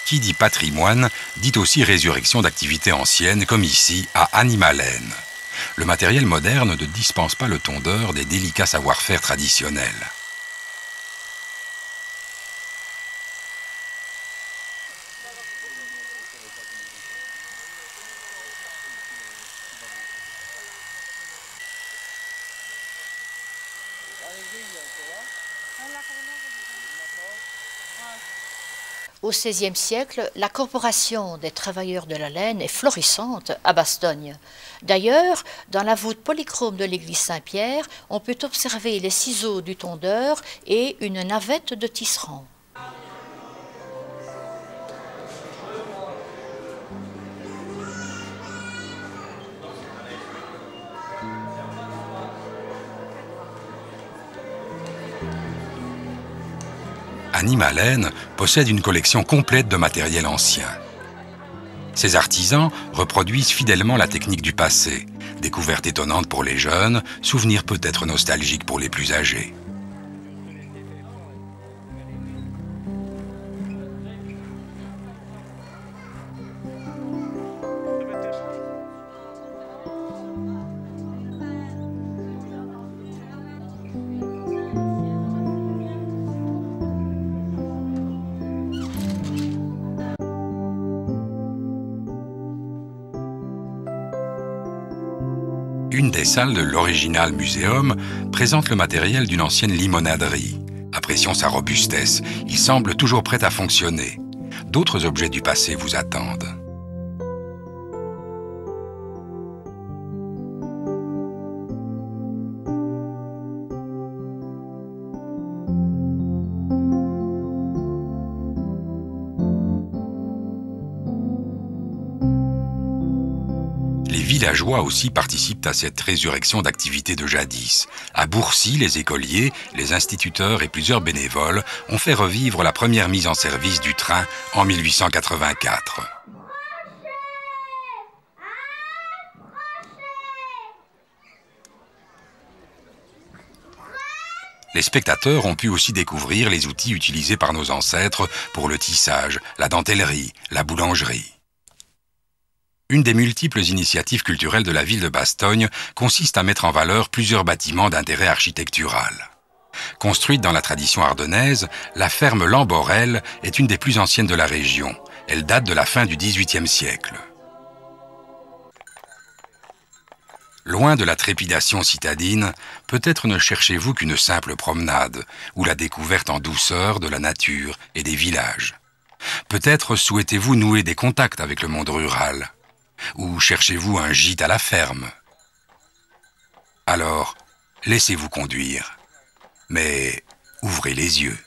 Qui dit patrimoine, dit aussi résurrection d'activités anciennes, comme ici, à Animalen. Le matériel moderne ne dispense pas le tondeur des délicats savoir-faire traditionnels. Au XVIe siècle, la corporation des travailleurs de la laine est florissante à Bastogne. D'ailleurs, dans la voûte polychrome de l'église Saint-Pierre, on peut observer les ciseaux du tondeur et une navette de tisserand. Animalen possède une collection complète de matériel ancien. Ces artisans reproduisent fidèlement la technique du passé, découverte étonnante pour les jeunes, souvenir peut-être nostalgique pour les plus âgés. Une des salles de l'Original Museum présente le matériel d'une ancienne limonaderie. Apprécions sa robustesse, il semble toujours prêt à fonctionner. D'autres objets du passé vous attendent. Les villageois aussi participent à cette résurrection d'activités de jadis. À Bourcy, les écoliers, les instituteurs et plusieurs bénévoles ont fait revivre la première mise en service du train en 1884. Les spectateurs ont pu aussi découvrir les outils utilisés par nos ancêtres pour le tissage, la dentellerie, la boulangerie. Une des multiples initiatives culturelles de la ville de Bastogne consiste à mettre en valeur plusieurs bâtiments d'intérêt architectural. Construite dans la tradition ardennaise, la ferme Lamborel est une des plus anciennes de la région. Elle date de la fin du XVIIIe siècle. Loin de la trépidation citadine, peut-être ne cherchez-vous qu'une simple promenade ou la découverte en douceur de la nature et des villages. Peut-être souhaitez-vous nouer des contacts avec le monde rural. Ou cherchez-vous un gîte à la ferme? Alors, laissez-vous conduire. Mais ouvrez les yeux.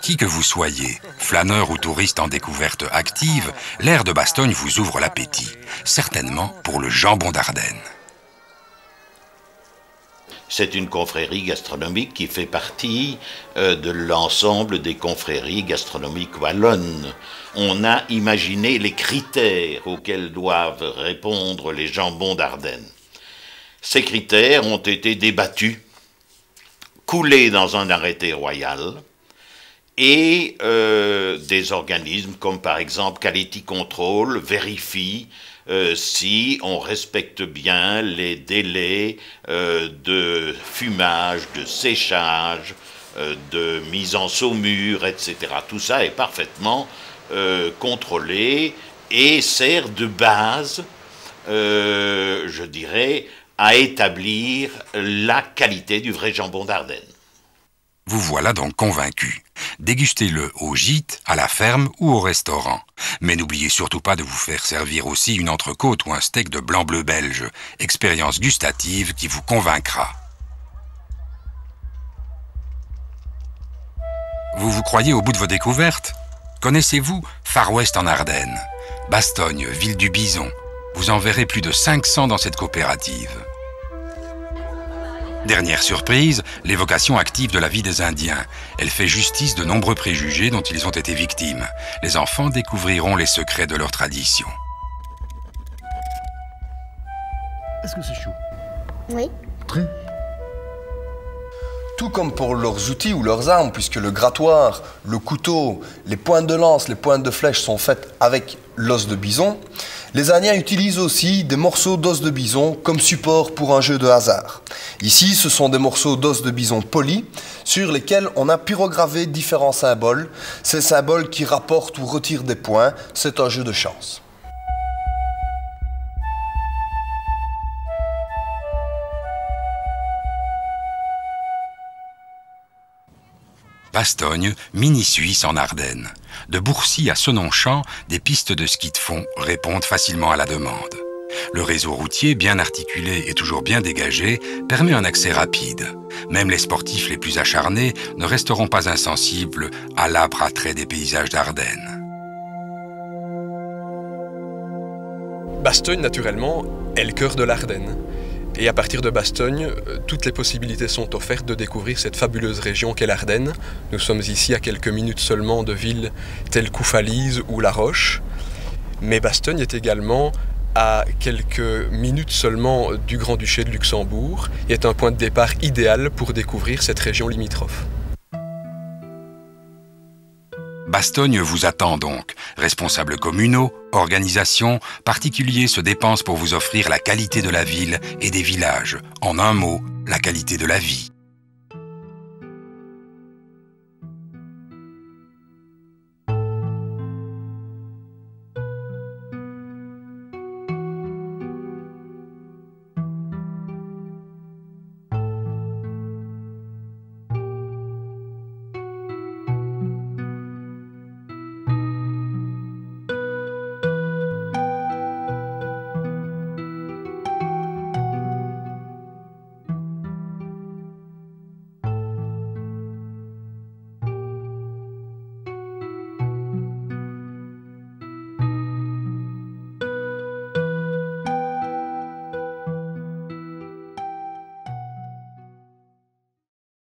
Qui que vous soyez, flâneur ou touriste en découverte active, l'air de Bastogne vous ouvre l'appétit, certainement pour le jambon d'Ardenne. C'est une confrérie gastronomique qui fait partie de l'ensemble des confréries gastronomiques wallonnes. On a imaginé les critères auxquels doivent répondre les jambons d'Ardenne. Ces critères ont été débattus, coulés dans un arrêté royal, et des organismes comme par exemple Quality Control vérifient si on respecte bien les délais de fumage, de séchage, de mise en saumure, etc. Tout ça est parfaitement contrôlé et sert de base, je dirais, à établir la qualité du vrai jambon d'Ardenne. Vous voilà donc convaincu. Dégustez-le au gîte, à la ferme ou au restaurant. Mais n'oubliez surtout pas de vous faire servir aussi une entrecôte ou un steak de blanc-bleu belge. Expérience gustative qui vous convaincra. Vous vous croyez au bout de vos découvertes? Connaissez-vous Far West en Ardennes? Bastogne, ville du bison. Vous en verrez plus de 500 dans cette coopérative. Dernière surprise, l'évocation active de la vie des Indiens. Elle fait justice de nombreux préjugés dont ils ont été victimes. Les enfants découvriront les secrets de leur tradition. Est-ce que c'est chaud? Oui. Très. Tout comme pour leurs outils ou leurs armes, puisque le grattoir, le couteau, les pointes de lance, les pointes de flèche sont faites avec l'os de bison, les Indiens utilisent aussi des morceaux d'os de bison comme support pour un jeu de hasard. Ici, ce sont des morceaux d'os de bison polis sur lesquels on a pyrogravé différents symboles. Ces symboles qui rapportent ou retirent des points, c'est un jeu de chance. Bastogne, mini-Suisse en Ardennes. De Bourcy à Senonchamp, des pistes de ski de fond répondent facilement à la demande. Le réseau routier, bien articulé et toujours bien dégagé, permet un accès rapide. Même les sportifs les plus acharnés ne resteront pas insensibles à l'âpre attrait des paysages d'Ardennes. Bastogne, naturellement, est le cœur de l'Ardenne. Et à partir de Bastogne, toutes les possibilités sont offertes de découvrir cette fabuleuse région qu'est l'Ardenne. Nous sommes ici à quelques minutes seulement de villes telles qu'Oufalise ou La Roche. Mais Bastogne est également à quelques minutes seulement du Grand-Duché de Luxembourg et est un point de départ idéal pour découvrir cette région limitrophe. Bastogne vous attend donc. Responsables communaux, organisations, particuliers se dépensent pour vous offrir la qualité de la ville et des villages. En un mot, la qualité de la vie.